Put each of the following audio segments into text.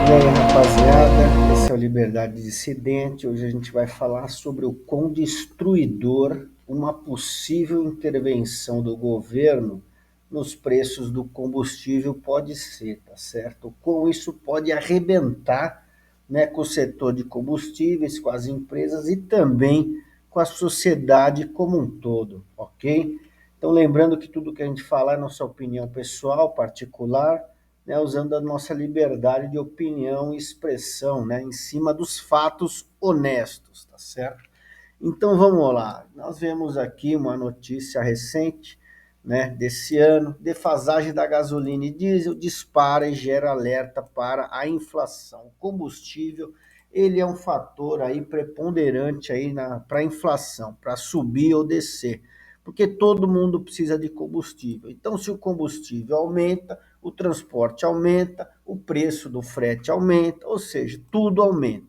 E aí, rapaziada, esse é o Liberdade Dissidente. Hoje a gente vai falar sobre o quão destruidor uma possível intervenção do governo nos preços do combustível pode ser, tá certo? O quão isso pode arrebentar, né, com o setor de combustíveis, com as empresas e também com a sociedade como um todo, ok? Então, lembrando que tudo que a gente falar é nossa opinião pessoal, particular, né, usando a nossa liberdade de opinião e expressão, né, em cima dos fatos honestos, tá certo? Então vamos lá, nós vemos aqui uma notícia recente, né, desse ano: defasagem da gasolina e diesel dispara e gera alerta para a inflação. O combustível, ele é um fator aí preponderante aí para a inflação, para subir ou descer, porque todo mundo precisa de combustível. Então, se o combustível aumenta, o transporte aumenta, o preço do frete aumenta, ou seja, tudo aumenta.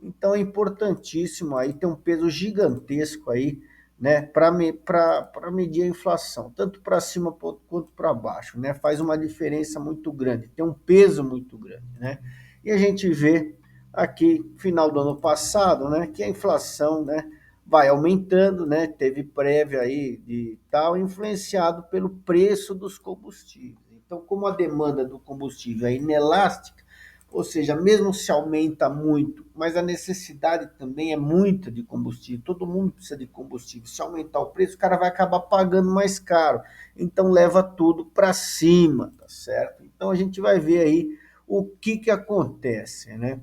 Então é importantíssimo aí ter um peso gigantesco aí, né, para medir a inflação, tanto para cima quanto para baixo, né? Faz uma diferença muito grande, tem um peso muito grande, né? E a gente vê aqui, final do ano passado, né, que a inflação, né, vai aumentando, né? Teve prévia aí de tal, influenciado pelo preço dos combustíveis. Então, como a demanda do combustível é inelástica, ou seja, mesmo se aumenta muito, mas a necessidade também é muita de combustível, todo mundo precisa de combustível. Se aumentar o preço, o cara vai acabar pagando mais caro. Então leva tudo para cima, tá certo? Então a gente vai ver aí o que acontece, né?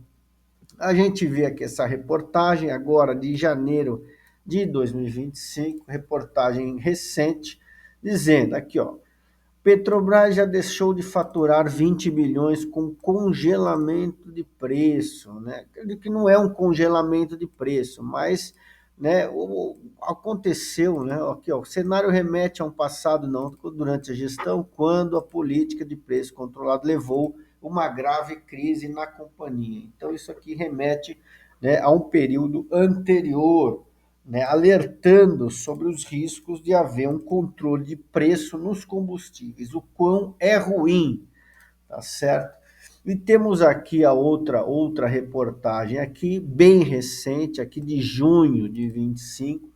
A gente vê aqui essa reportagem agora de janeiro de 2025, reportagem recente, dizendo aqui, ó: Petrobras já deixou de faturar 20 bilhões com congelamento de preço, né? Acredito que não é um congelamento de preço, mas, né, aconteceu, né? Aqui, ó, o cenário remete a um passado não durante a gestão, quando a política de preço controlado levou uma grave crise na companhia. Então isso aqui remete, né, a um período anterior, né, alertando sobre os riscos de haver um controle de preço nos combustíveis, o quão é ruim, tá certo? E temos aqui a outra reportagem aqui, bem recente, aqui de junho de 25,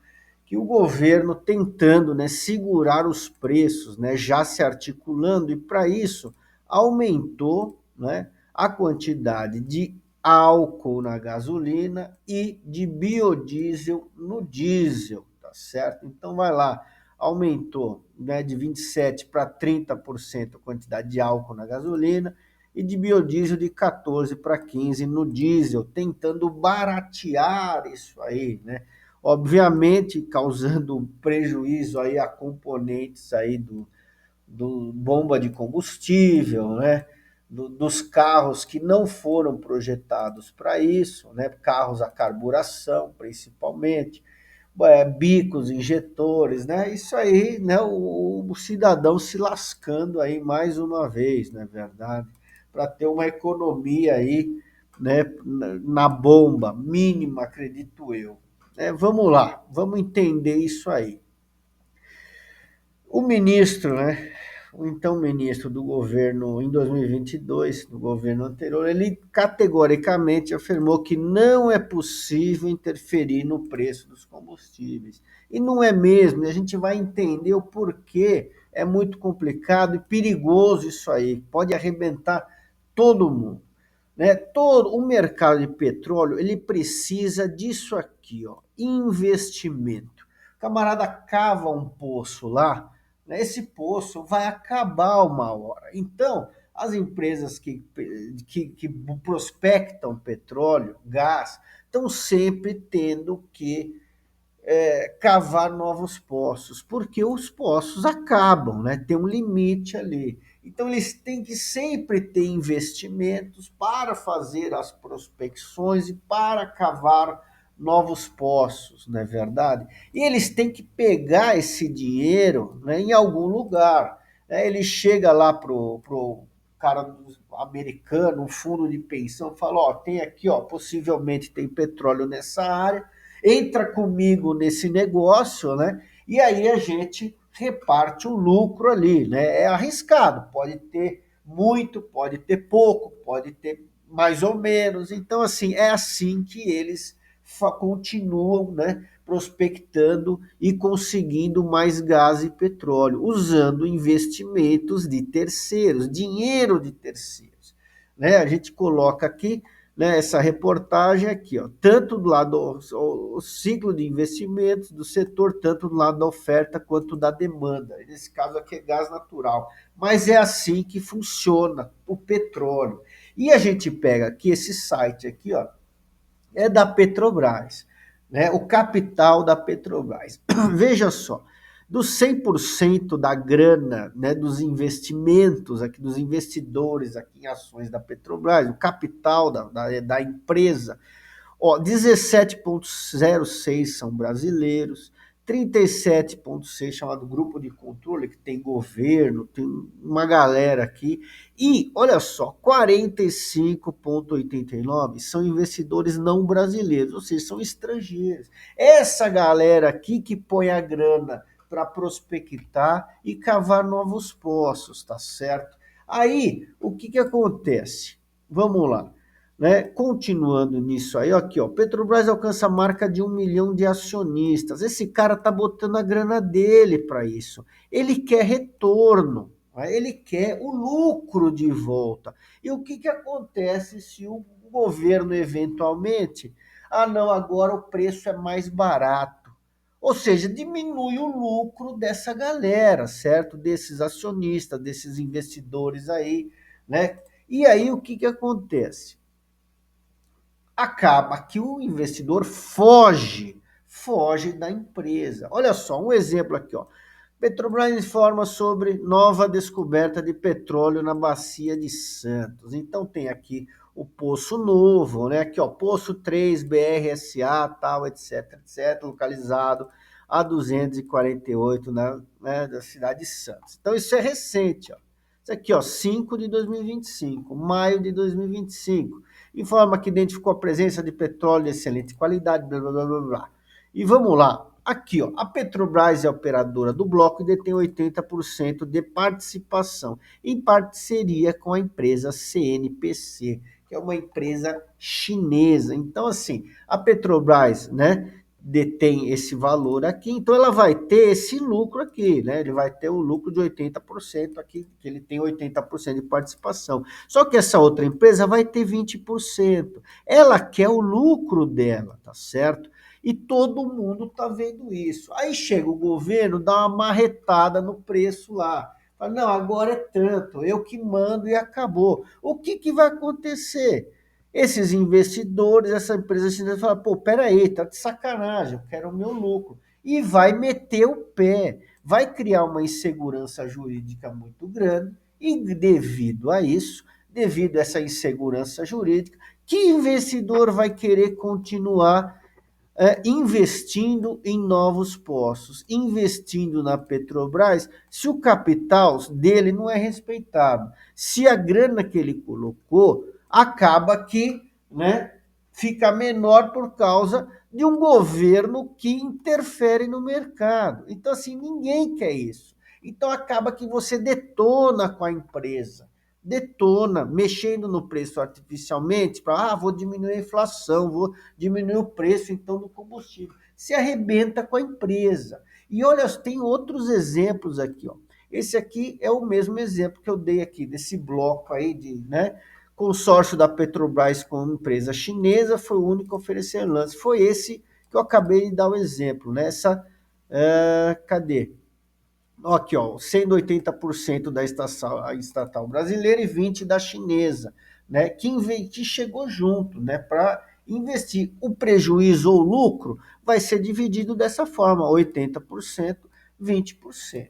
que o governo tentando, né, segurar os preços, né, já se articulando, e para isso aumentou, né, a quantidade de álcool na gasolina e de biodiesel no diesel, tá certo? Então vai lá, aumentou, né, de 27 para 30% a quantidade de álcool na gasolina e de biodiesel de 14 para 15 no diesel, tentando baratear isso aí, né? Obviamente causando prejuízo aí a componentes aí do bomba de combustível, né? Dos carros que não foram projetados para isso, né? Carros a carburação, principalmente, bicos, injetores, né? Isso aí, né? O cidadão se lascando aí mais uma vez, não é verdade? Para ter uma economia aí, né? Na bomba mínima, acredito eu. Vamos lá, vamos entender isso aí. O ministro, né, o então ministro do governo em 2022, do governo anterior, ele categoricamente afirmou que não é possível interferir no preço dos combustíveis. E não é mesmo, e a gente vai entender o porquê. É muito complicado e perigoso isso aí, pode arrebentar todo mundo, né? Todo o mercado de petróleo, ele precisa disso aqui, ó, investimento. O camarada cava um poço lá, né? Esse poço vai acabar uma hora. Então, as empresas que prospectam petróleo, gás, estão sempre tendo que cavar novos poços, porque os poços acabam, né? Tem um limite ali. Então eles têm que sempre ter investimentos para fazer as prospecções e para cavar novos poços, não é verdade? E eles têm que pegar esse dinheiro, né, em algum lugar, né? Ele chega lá pro cara americano, um fundo de pensão, fala: ó, tem aqui, ó, possivelmente tem petróleo nessa área, entra comigo nesse negócio, né? E aí a gente reparte o lucro ali, né? É arriscado, pode ter muito, pode ter pouco, pode ter mais ou menos. Então, assim, é assim que eles continuam, né, prospectando e conseguindo mais gás e petróleo, usando investimentos de terceiros, dinheiro de terceiros. Né? A gente coloca aqui, né, essa reportagem aqui, ó, tanto do lado o ciclo de investimentos do setor, tanto do lado da oferta quanto da demanda. Nesse caso aqui é gás natural. Mas é assim que funciona o petróleo. E a gente pega aqui esse site aqui, ó, é da Petrobras, né? O capital da Petrobras. Veja só, dos 100% da grana, né, dos investimentos aqui, dos investidores aqui em ações da Petrobras, o capital da empresa, ó, 17,06 são brasileiros, 37,6 chamado grupo de controle, que tem governo, tem uma galera aqui, e olha só, 45,89 são investidores não brasileiros, ou seja, são estrangeiros. Essa galera aqui que põe a grana para prospectar e cavar novos poços, tá certo? Aí, o que que acontece? Vamos lá. Né? Continuando nisso aí, aqui, ó, Petrobras alcança a marca de 1 milhão de acionistas. Esse cara tá botando a grana dele para isso. Ele quer retorno, né? Ele quer o lucro de volta. E o que que acontece se o governo eventualmente, ah, não, agora o preço é mais barato. Ou seja, diminui o lucro dessa galera, certo? Desses acionistas, desses investidores aí, né? E aí o que que acontece? Acaba que o investidor foge da empresa. Olha só, um exemplo aqui, ó. Petrobras informa sobre nova descoberta de petróleo na bacia de Santos. Então tem aqui o Poço Novo, né? Aqui, ó, Poço 3 BRSA, tal, etc, etc, localizado a 248 da cidade de Santos. Então isso é recente, ó. Isso aqui, ó, 5 de 2025, maio de 2025. Informa que identificou a presença de petróleo de excelente qualidade, blá, blá, blá, blá, blá. E vamos lá. Aqui, ó, a Petrobras é a operadora do bloco e detém 80% de participação, em parceria com a empresa CNPC, que é uma empresa chinesa. Então, assim, a Petrobras, né, detém esse valor aqui, então ela vai ter esse lucro aqui, né? Ele vai ter o lucro de 80% aqui, que ele tem 80% de participação. Só que essa outra empresa vai ter 20%. Ela quer o lucro dela, tá certo? E todo mundo tá vendo isso. Aí chega o governo, dá uma marretada no preço lá. Fala, não, agora é tanto, eu que mando e acabou. O que que vai acontecer? Esses investidores, essa empresa chinesa fala, pô, peraí, tá de sacanagem, eu quero o meu lucro. E vai meter o pé, vai criar uma insegurança jurídica muito grande, e devido a isso, devido a essa insegurança jurídica, que investidor vai querer continuar investindo em novos postos, investindo na Petrobras, se o capital dele não é respeitado, se a grana que ele colocou acaba que, né, fica menor por causa de um governo que interfere no mercado. Então, assim, ninguém quer isso. Então, acaba que você detona com a empresa, detona, mexendo no preço artificialmente, para, vou diminuir a inflação, vou diminuir o preço então do combustível. Se arrebenta com a empresa. E olha, tem outros exemplos aqui, ó. Esse aqui é o mesmo exemplo que eu dei aqui, desse bloco aí de, né, consórcio da Petrobras com uma empresa chinesa, foi o único a oferecer lance. Foi esse que eu acabei de dar o exemplo, né? Cadê? Aqui, ó, sendo 80% da estatal brasileira e 20% da chinesa, né? Que chegou junto, né? Para investir. O prejuízo ou lucro vai ser dividido dessa forma: 80%, 20%.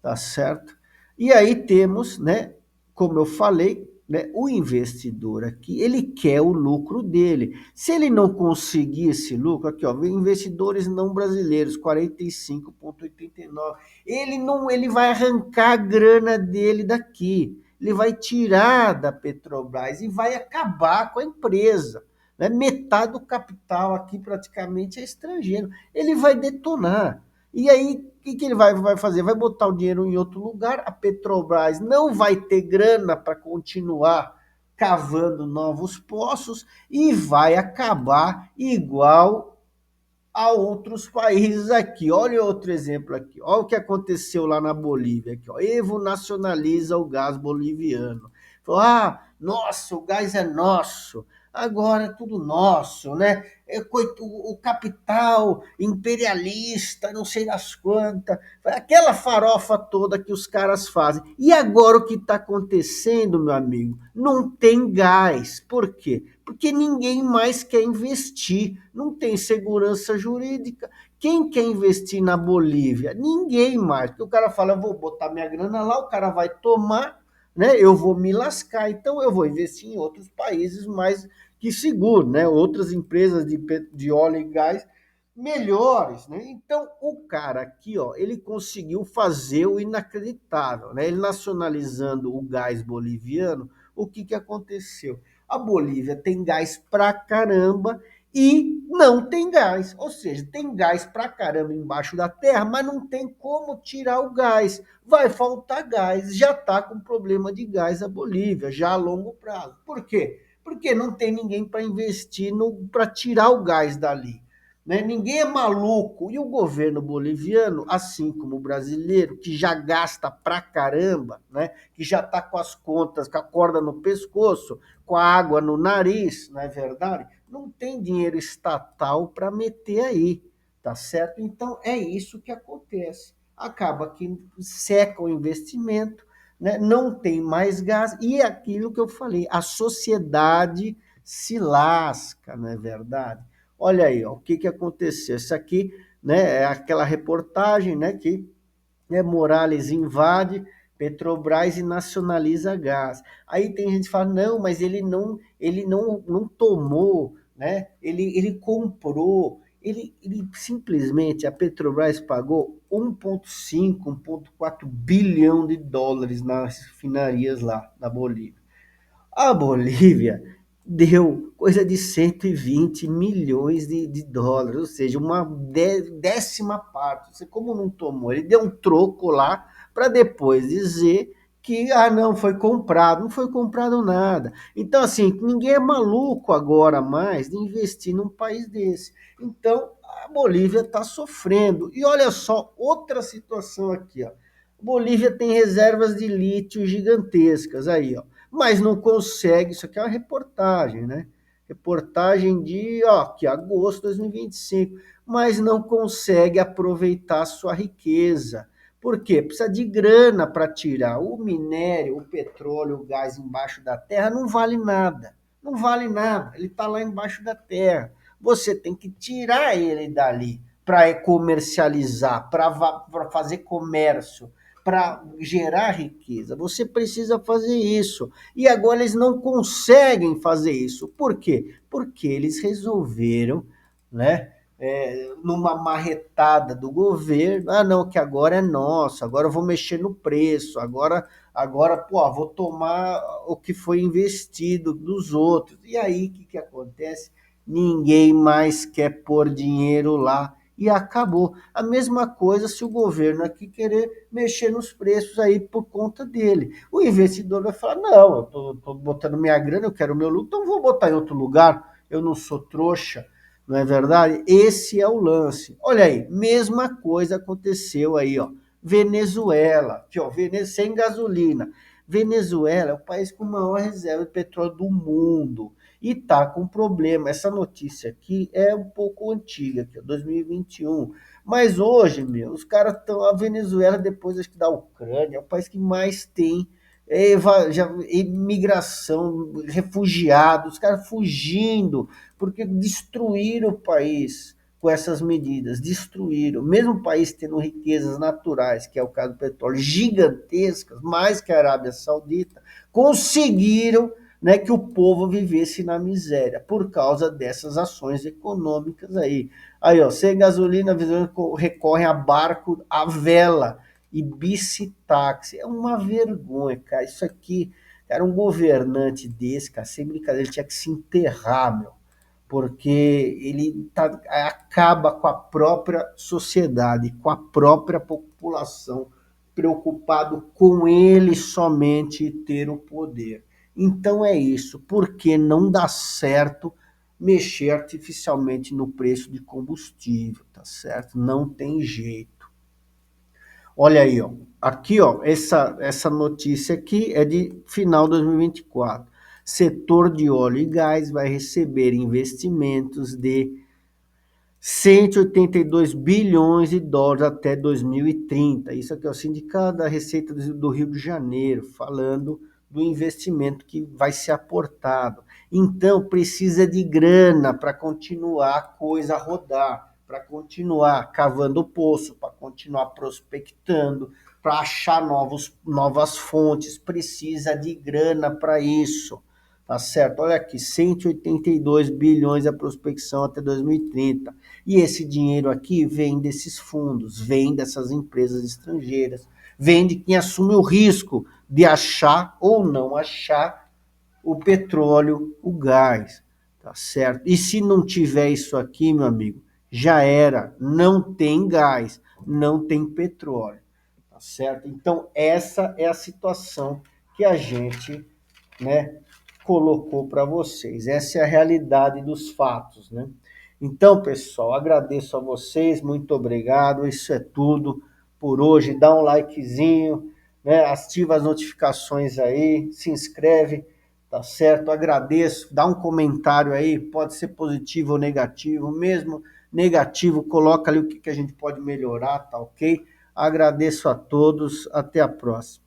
Tá certo? E aí temos, né, como eu falei, né, o investidor aqui, ele quer o lucro dele. Se ele não conseguir esse lucro, aqui, ó, investidores não brasileiros, 45,89, ele vai arrancar a grana dele daqui. Ele vai tirar da Petrobras e vai acabar com a empresa. Né? Metade do capital aqui praticamente é estrangeiro. Ele vai detonar. E aí, o que ele vai fazer? Vai botar o dinheiro em outro lugar, a Petrobras não vai ter grana para continuar cavando novos poços e vai acabar igual a outros países aqui. Olha outro exemplo aqui. Olha o que aconteceu lá na Bolívia. Aqui, ó. Evo nacionaliza o gás boliviano. Falou, nossa, o gás é nosso. Agora é tudo nosso, né? O capital imperialista, não sei das quantas. Aquela farofa toda que os caras fazem. E agora o que está acontecendo, meu amigo? Não tem gás. Por quê? Porque ninguém mais quer investir, não tem segurança jurídica. Quem quer investir na Bolívia? Ninguém mais, porque o cara fala, eu vou botar minha grana lá, o cara vai tomar, né? Eu vou me lascar, então eu vou investir em outros países mais que seguro, né? Outras empresas de óleo e gás melhores, né? Então o cara aqui, ó, ele conseguiu fazer o inacreditável, né? Ele nacionalizando o gás boliviano, o que que aconteceu? A Bolívia tem gás pra caramba e não tem gás. Ou seja, tem gás pra caramba embaixo da terra, mas não tem como tirar o gás. Vai faltar gás. Já está com problema de gás a Bolívia, já a longo prazo. Por quê? Porque não tem ninguém para investir para tirar o gás dali. Né? Ninguém é maluco. E o governo boliviano, assim como o brasileiro, que já gasta pra caramba, né? Que já está com as contas, com a corda no pescoço, com a água no nariz, não é verdade? Não tem dinheiro estatal para meter aí, tá certo? Então é isso que acontece. Acaba que seca o investimento, né? Não tem mais gás, e é aquilo que eu falei, a sociedade se lasca, não é verdade? Olha aí, ó, o que, que aconteceu. Isso aqui, né, é aquela reportagem, né, que, né, Morales invade Petrobras e nacionaliza gás. Aí tem gente que fala, não, mas ele não tomou, né? Ele comprou. Ele simplesmente, a Petrobras pagou 1,5, 1,4 bilhão de dólares nas refinarias lá na Bolívia. A Bolívia deu coisa de 120 milhões de dólares, ou seja, uma décima parte. Você como não tomou? Ele deu um troco lá para depois dizer que, não, foi comprado. Não foi comprado nada. Então, assim, ninguém é maluco agora mais de investir num país desse. Então, a Bolívia está sofrendo. E olha só, outra situação aqui, ó. Bolívia tem reservas de lítio gigantescas aí, ó, mas não consegue, isso aqui é uma reportagem, né? Reportagem de, ó, que agosto de 2025, mas não consegue aproveitar a sua riqueza. Por quê? Precisa de grana para tirar. O minério, o petróleo, o gás embaixo da terra não vale nada. Não vale nada. Ele está lá embaixo da terra. Você tem que tirar ele dali para comercializar, para fazer comércio, para gerar riqueza. Você precisa fazer isso. E agora eles não conseguem fazer isso. Por quê? Porque eles resolveram, né? Numa marretada do governo, não, que agora é nosso, agora eu vou mexer no preço, agora pô, vou tomar o que foi investido dos outros. E aí, o que acontece? Ninguém mais quer pôr dinheiro lá e acabou. A mesma coisa se o governo aqui querer mexer nos preços aí por conta dele. O investidor vai falar, não, eu tô botando minha grana, eu quero meu lucro, então vou botar em outro lugar, eu não sou trouxa, não é verdade? Esse é o lance. Olha aí, mesma coisa aconteceu aí, ó. Venezuela, aqui, ó, sem gasolina. Venezuela é o país com maior reserva de petróleo do mundo e está com problema. Essa notícia aqui é um pouco antiga, aqui, 2021. Mas hoje, meu, os caras estão. A Venezuela, depois acho que da Ucrânia, é o país que mais tem imigração, refugiados, os caras fugindo, porque destruíram o país com essas medidas, destruíram. Mesmo o país tendo riquezas naturais, que é o caso do petróleo, gigantescas, mais que a Arábia Saudita, conseguiram, né, que o povo vivesse na miséria por causa dessas ações econômicas aí. Aí, ó, sem gasolina, recorrem a barco, a vela e bicitaxi. É uma vergonha, cara. Isso aqui, era um governante desse, cara, sem brincadeira, ele tinha que se enterrar, meu, porque ele acaba com a própria sociedade, com a própria população, preocupado com ele somente ter o poder. Então é isso, porque não dá certo mexer artificialmente no preço de combustível, tá certo? Não tem jeito. Olha aí, ó. Aqui, ó, essa notícia aqui é de final de 2024. Setor de óleo e gás vai receber investimentos de 182 bilhões de dólares até 2030. Isso aqui é o Sindicato da Receita do Rio de Janeiro, falando do investimento que vai ser aportado. Então, precisa de grana para continuar a coisa a rodar, para continuar cavando poço, para continuar prospectando, para achar novas fontes. Precisa de grana para isso. Tá certo? Olha aqui, 182 bilhões a prospecção até 2030. E esse dinheiro aqui vem desses fundos, vem dessas empresas estrangeiras, vem de quem assume o risco de achar ou não achar o petróleo, o gás, tá certo? E se não tiver isso aqui, meu amigo, já era, não tem gás, não tem petróleo, tá certo? Então essa é a situação que a gente, né, colocou para vocês. Essa é a realidade dos fatos, né? Então, pessoal, agradeço a vocês, muito obrigado. Isso é tudo por hoje. Dá um likezinho, né? Ativa as notificações aí, se inscreve, tá certo? Agradeço. Dá um comentário aí, pode ser positivo ou negativo, mesmo negativo, coloca ali o que a gente pode melhorar, tá ok? Agradeço a todos, até a próxima.